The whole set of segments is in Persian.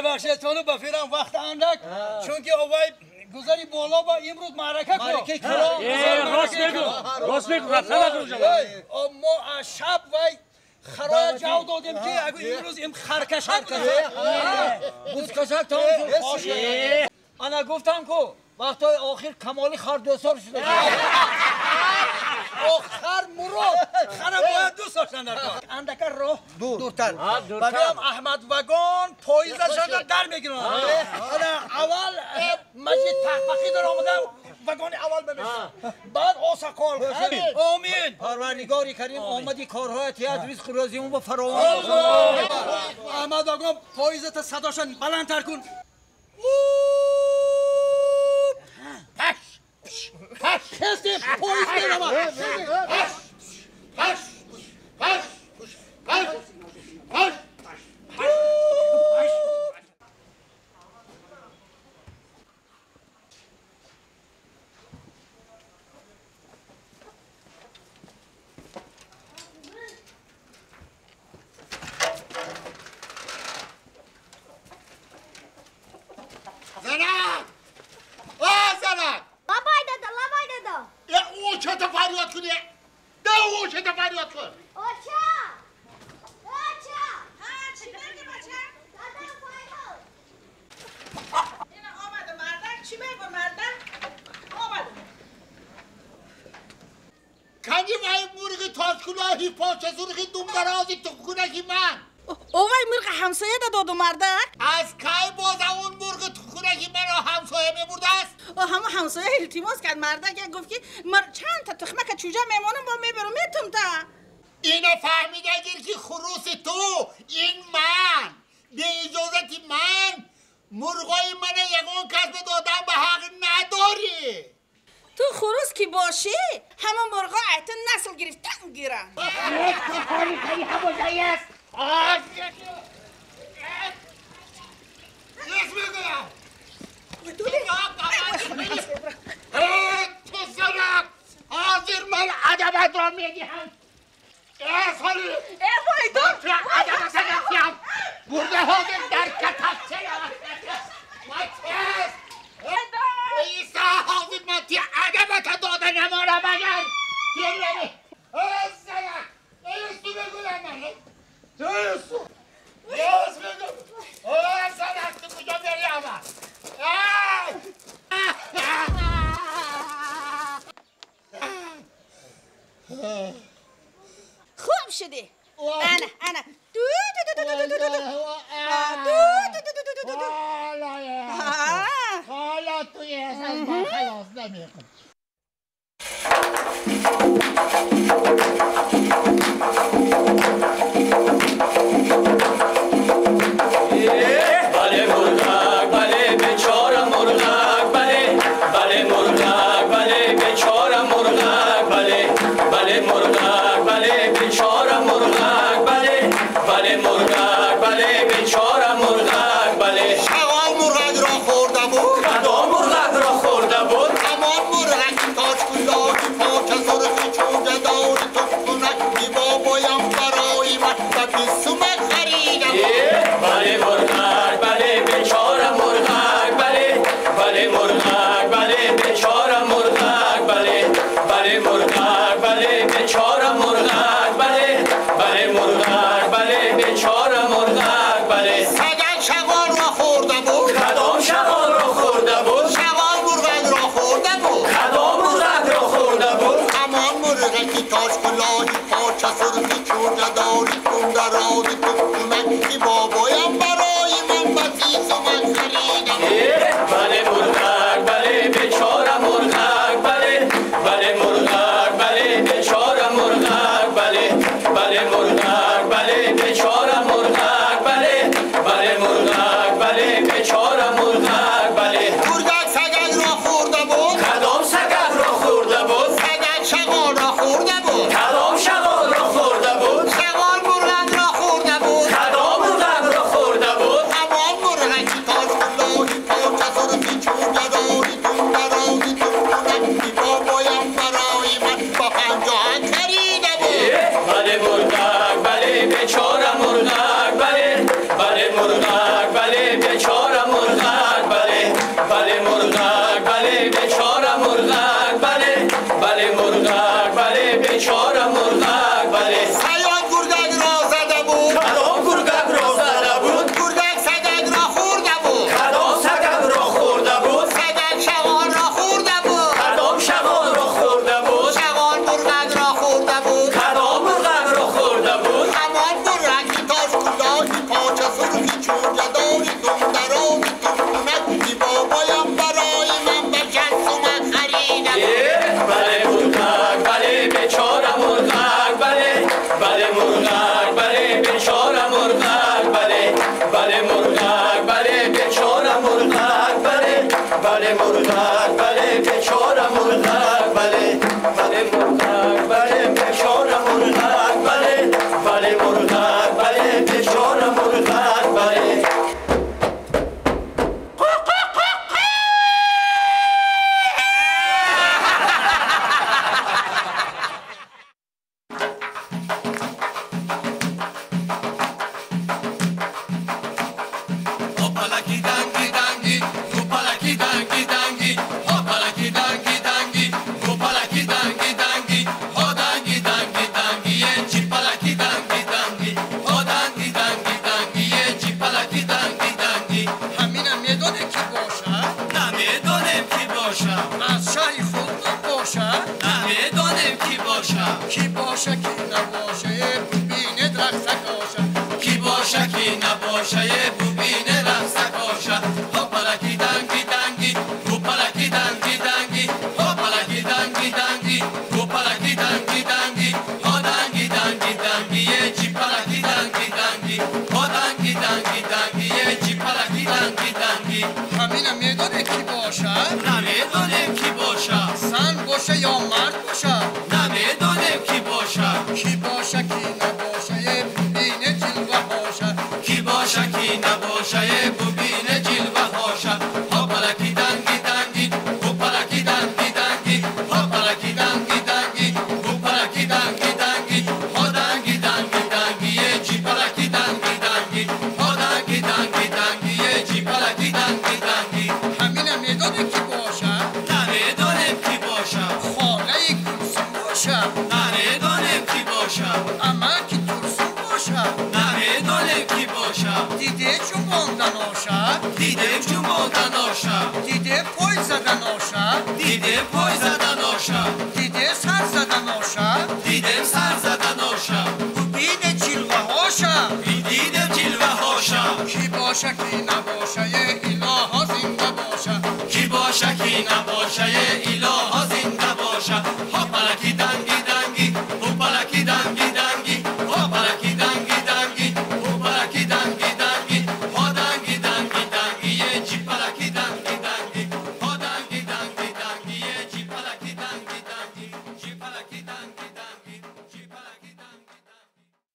ببخشید تونو بفیرم وقت اندک چون که اوای گذاری بالا با امروز معرکه کنم راست بگو رفتن نکنم ما شب وای خرای جاو دادیم که اگه امروز ام خرکشک بودکشک تام انا گفتم که وقتای آخر کمالی خردوسار شده آخر مراد خرا باید دوست داشتن در کار اندکه راه دورتر بگم احمد وگان پاییزه شده در میگیرن اول مجید تحقیقی در آمده وگان اول بمیشن بعد آسکال آمین پروردگاری کریم آمدی کارهای تیاتر ریز خروزیمون با فراوان احمد وگان پاییزت صداشن بلندتر کن Kestim polis ama. اوای مرغ همسایه دادو مردک از کی باز اون مرغ تو خونگی مرا همسایه میبرده است همه همسایه التماس کرد مردک گفت که چند تا تخمه که چوجه میمونم با میبرم میتم تا اینو فهمیده گیر که خروس تو این من به اجازت من مرغای من یگان کسب دادم به حق نداری تو خروس کی باشی همه مرغا ایتن نسل گرفتن گیرن یک تو کاری کاری هموزایی است تو سرک حاضر من عدبت را میگیم سالی وای تو عدبت سنگیم برده حاضر در کتفچه ایسا حاضر من تی عدبت داده نمارا مگر دیگه سرک ایستو بگویم من ایستو یاس بگو سرک تو کجا بری اما خوب شدی انا حالا توی از من خلاص نمیخواد بله مرغک بله بیچاره مرغک بله بله مرغک بله بیچاره مرغک بله بله مرغک بله بیچاره مرغک بله بله مرغک بله بیچاره مرغک بله شغال مرغک را خورده بود کدام مرغک را خورده بود همان مرغک تاج کلاهی پاک سرخی چوگه داری تخمک دیبا بایم برای من و بیسومک خریدم بله مرغک بله بیچاره مرغک بله بله مرغک بله بیچاره مرغک بله بله مرغک بله بیچاره مرغک بله بله مرغک بله بیچاره مرغک بله سگک شغال را خورده بود کدام شغال را خورده بود شغال مرغک را خورده بود کدام مرغک را خورده بود همان مرغکی تاج کلاهی پاک سرخی چوگه داری کنده رادی تخمک دیبا بایم برای من و بیسومک خریدم بله مرغک بله بیچاره مرغک بله بله مرغک بله بیچاره مرغک بله بله مرغک بله بیچاره مرغک بله بله مرغک بله بیچاره مرغک بله مرغک سگک را خورده بود کدام سگک را خورده بود سگک شغال را خورده بود کدام شغال را خورده بود شغال مرغک را خورده بود کدام مرغک را خورده بود همان مرغکی تاج کلاهی پاک از شهری خود باشد نمیدانم کی باشد کی باشه کی نباشه ببینه درخت کاشه کی باشه کی نباشه ببینه رقص کاشه هاپلکی دنگی دنگی هاپلکی دنگی دنگی هاپلکی دنگی دنگی هاپلکی دنگی دنگی ها دنگی دنگی دنگی یه چی پلکی دنگی دنگی ها دنگی دنگی دنگی یه چی پلکی دنگی دنگی همینم میدونه کی باشه نمیدانم کی باشه زن باشه یا مرد باشه نمیدانم کی باشه کی باشه کی نباشه ببینه جلوه هاشه کی باشه کی نباشه ببینه جلوه هاشه هاپلکی دنگی دنگی هاپلکی دنگی دنگی هاپلکی دنگی دنگی هاپلکی دنگی دنگی ها دنگی دنگی دنگی یه چی پلکی دنگی دنگی ها دنگی دنگی دنگی یه چی پلکی دنگی دنگی همینم میدونه کی باشه نمیدانم کی باشه خاله کلسون باشه نمیدانم کی باشه اما کی ترسون باشه نمیدانم کی باشه دیده جنبان دناشه دیدم جنبان دناشه دیده پای زدن آشه دیده پای زدن آشه دیده سر زدن آشه دیدم سر زدن آشه ببینه جلوه هاشه دیدم جلوه هاشه کی باشه کی نباشه یه اله زنده باشه کی باشه کی نباشه اله زنده باشه هاپلکی دنگی دنگی هاپلکی دنگی دنگی هاپلکی دنگی دنگی هاپلکی دنگی دنگی ها دنگی دنگی دنگی یه چی پلکی دنگی دنگی ها دنگی دنگی دنگی یه چی پلکی دنگی دنگی چی پلکی دنگی دنگی چی پلکی دنگی دنگی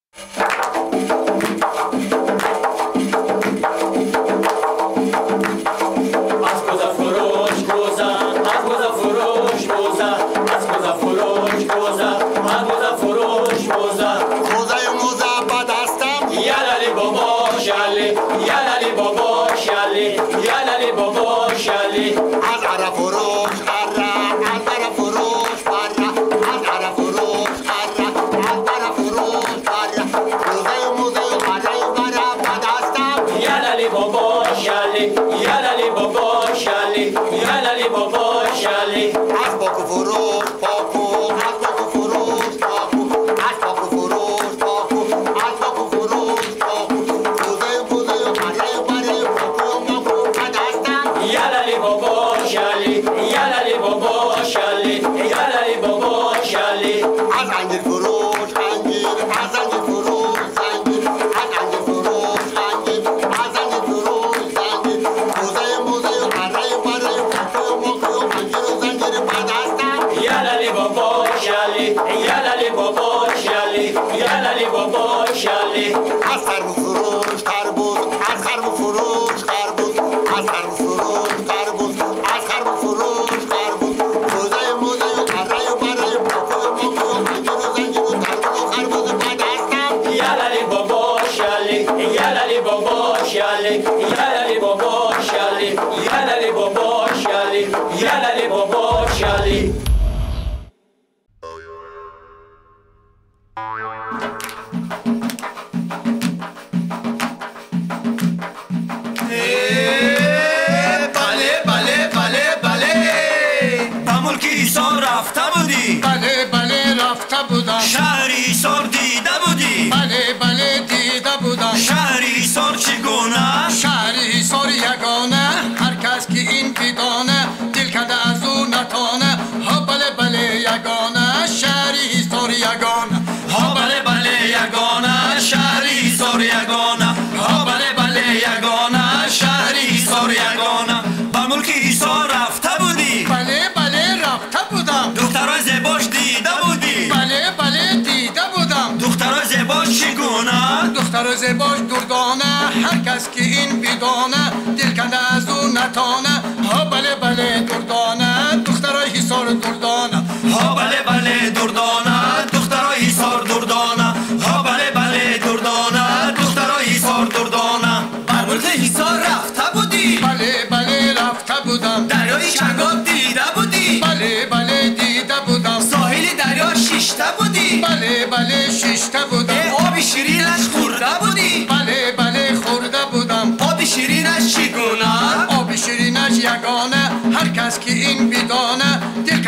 شهری سار دیده بودی بله بله دیده بودم شهری سار چگونه شهری سار یگانه هر کس که این بدانه دل کده از او نتانه ها بله بله یگانه شهری سار یگانه ها بله بله یگانه شهری سار یگانه ها بله بله یگانه شهری سار یگانه به ملک ایسا رفته بودی بله بله رفته بودم دخترای زیباش دیده بودی بله بله دیده بودم دخترای زیباش چگونه دختر زیباش دردانه هر کس که این بدانه دل کنده از او نتانه ها بله بله دردانه دخترای حصار دردانه ها بله بله دردانه دخترای حصار دردانه ها بله بله دردانه دخترای حصار دردانه بر ملک حصار رفته بودی بله بله رفته بودم دریای چنگاب دیده بودی بله بله دیده بودم ساحل دریا شیشته بودی بله بله شیشته بودم آب شیرینش خورده بودی بله بله خورده بودم آب شیرینش چگونه آب شیرینش یگانه هر کس که این بدانه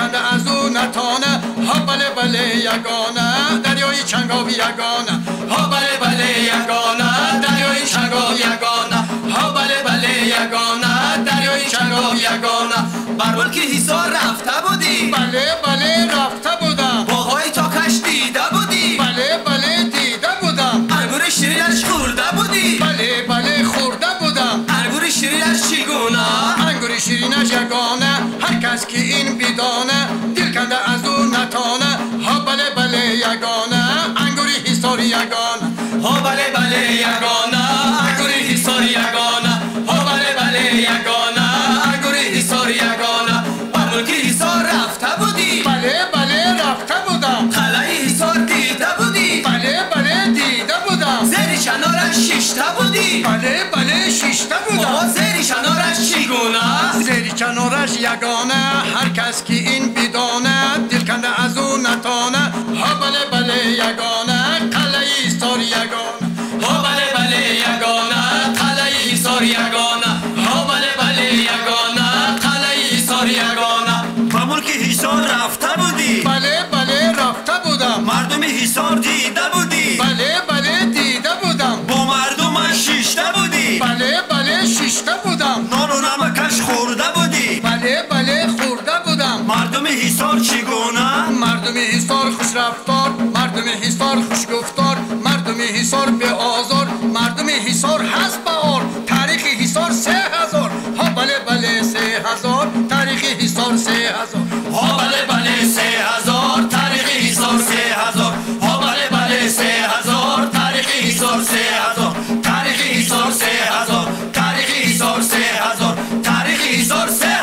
کنده از او نتانه ها بله بله یگانه دریای چنگاو یگانه ها بله بله یگانه دریای چنگاو یگانه ها بله بله یگانه دریای چنگاو یگانه بر ملک حصار رفته بودی بله بله رفته بودم باهای تا کش دیده بودی بله بله دیده بودم انگور شیرینش خورده بودی بله بله خورده بودم انگور شیرینش چگونه انگور شیرینش یگانه هر کس که این بدانه دل کنده از او نتانه ها بله بله یگانه انگوری حصار یگانه ها بله بله یگانه انگور حصار یگانه ها بله بله یگانه انگور حصار یگانه بر ملک حصار رفته بودی بله بله رفته بودم قلعه حصار دیده بودی بله بله دیده بودم زیر چنارش شیشته بودی بله بله شیشته بودم بابا زیر چنارش چگونه زیر کنارش یگانه هر کس که این بدانه دل کنده از او نتانه ها بله بله یگانه قلعه حصار یگانه ها بله بله یگانه قلعه حصار یگانه ها بله بله یگانه قلعه حصار یگانه با ملک حصار رفته بودی بله بله رفته بودم مردم حصار دیده بودی بله بله دیده بودم با مردم شیشته بودی بله بله شیشته بودم نان و نمکش خورده بودی بله بله خورده بودم مردم حصار چگونه مردم حصار خوش رفتار مردم حصار خوش گفتار مردم حصار به آزار مردم حصار هست بهار تاریخ حصار 3000 ها بله بله 3000 تاریخ حصار 3000 ها بله بله 3000 تاریخ حصار 3000 ها بله بله 3000 تاریخ حصار 3000 تاریخ حصار 3000 تاریخ حصار 3000 تاریخ حصار 3000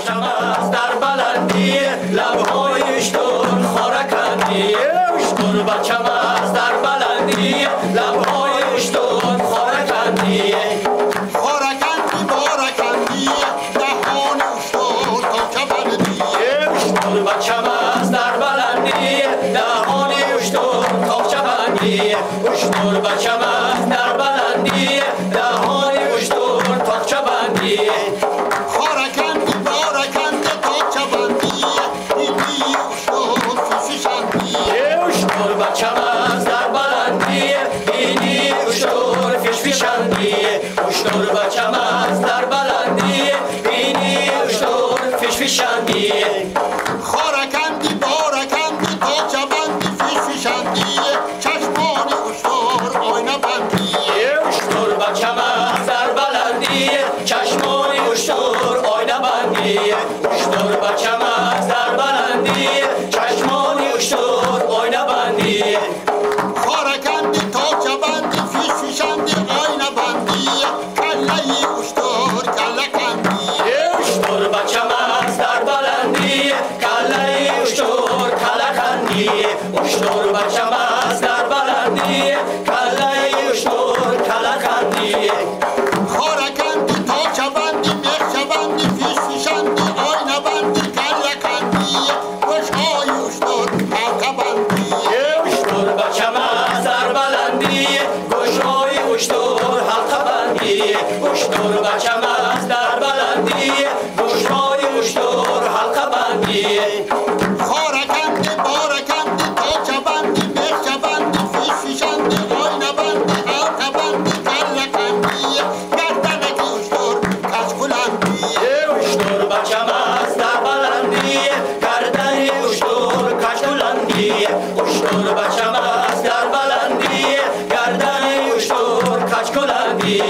شمس در بلندی لبهایش دور خارکندی اشتر بچم از در بلندی لبهایش دور خارکندی خارکندی بارکندی دهان اشتر تا کبندی اشتر بچم از در بلندی دهان اشتر تا چبندی اشتر بچم از در بلندی دهان اشتر تا چبندی خارکندی بارکندی تا کبندی دیدی اشتر فششندی اشتر بچم از در بلندی بینی اشتر فشفشندی اشتر بچم از در بلندی بینی اشتر فشفشندی خارکندی بارکندی تا کبندی فشفشندی چشمان اشتر آینه بندی اشتر بچم از در بلندی چشمان اشتر آینه بندی اشتر بچم از در بلندی چشمان اشتر آینه بندی خارکندی تا کبندی فشفشندی آینه بندی کله اشتر کله کندی اشتر بچم از در بلندی کله اشتر کله کندی اشتر بچم از در بلندی کله اشتر کله کندی خارکندی تا کبندی مخشبندی فشفشندی آینه بندی کله کندی گوشهای اشتر حلقه بندی اشتر بچم از در بلندی گوشهای اشتر حلقه بندی اشتر بچم از در بلندی گوشهای اشتر حلقه بندی خارکندی بارکندی تا کبندی مخشبندی فشفشندی آینه بندی حلقه بندی کله کندی گردنک اشتر کشکلندی اشتر بچم از در بلندی گردن اشتر کج بلندی اشتر بچم از در بلندی گردن اشتر کج بلندی